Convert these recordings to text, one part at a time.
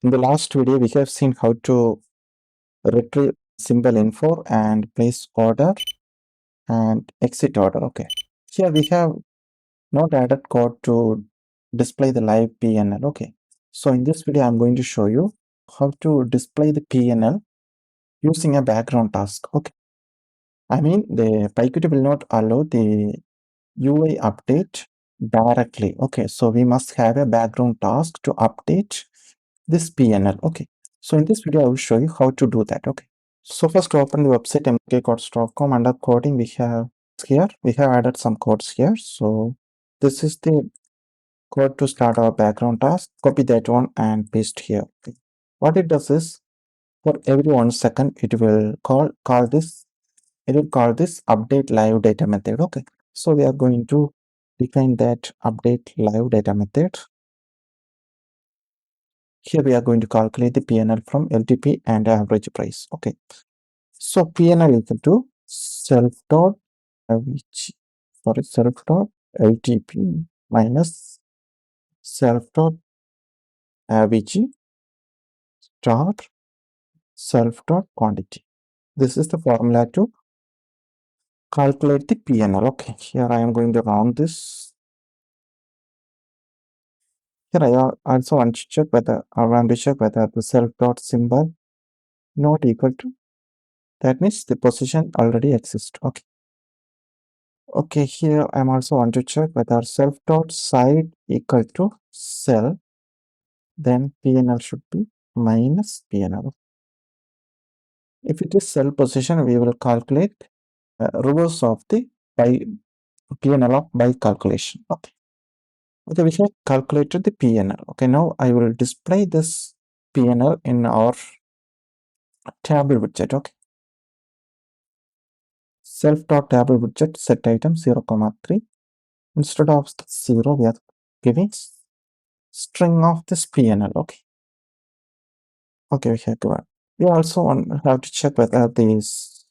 In the last video, we have seen how to retrieve symbol info and place order and exit order. Okay. Here we have not added code to display the live PNL. Okay. So in this video, I'm going to show you how to display the PNL using a background task. Okay. I mean, the PyQt will not allow the UI update directly. Okay. So we must have a background task to update this PNL. Okay. So in this video, I will show you how to do that. Okay. So first open the website mdotkcodez.com. Under coding, we have added some codes here. So this is the code to start our background task. Copy that one and paste here. Okay. What it does is for every 1 second, it will call this update live data method. Okay. So we are going to define that update live data method. Here we are going to calculate the PNL from LTP and average price. Okay. So PNL is equal to self dot LTP minus self dot average star self dot quantity. This is the formula to calculate the PNL. Okay, here I am going to round this. Here I also want to check whether the self dot symbol not equal to, that means the position already exists. Okay. Okay, here I'm also want to check whether self dot side equal to cell, then PNL should be minus PNL. If it is cell position, we will calculate reverse of the by PNL of by calculation. Okay. Okay, we have calculated the PNL. Okay, now I will display this PNL in our table widget. Okay. Self dot table widget set item 0,3. Instead of 0, we are giving string of this PNL. Okay. Okay, we have given. We also have to check whether this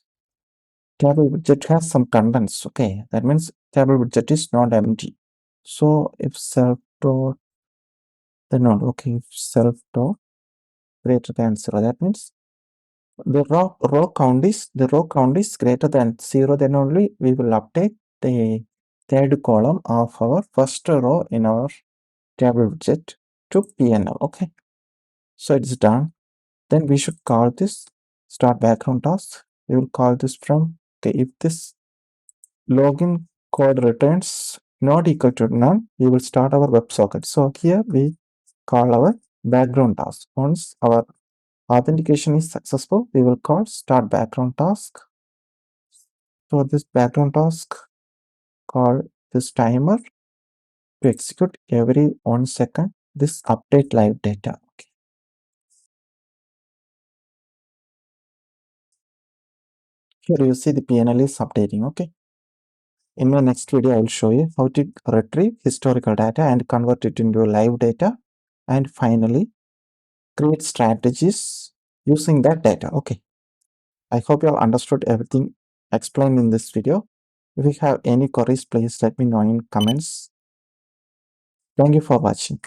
table widget has some contents. Okay, that means table widget is not empty. So if self dot, then not okay. If self dot greater than 0, that means the row count is greater than 0. Then only we will update the third column of our first row in our table widget to PNL. Okay, so it's done. Then we should call this start background task. We will call this from, okay, if this login code returns not equal to none, we will start our WebSocket. So here we call our background task. Once our authentication is successful, we will call start background task. For this background task, call this timer to execute every 1 second this update live data. Okay. Here you see the PNL is updating. Okay. In my next video, I will show you how to retrieve historical data and convert it into live data, and finally create strategies using that data. Okay. I hope you have understood everything explained in this video. If you have any queries, please let me know in comments. Thank you for watching.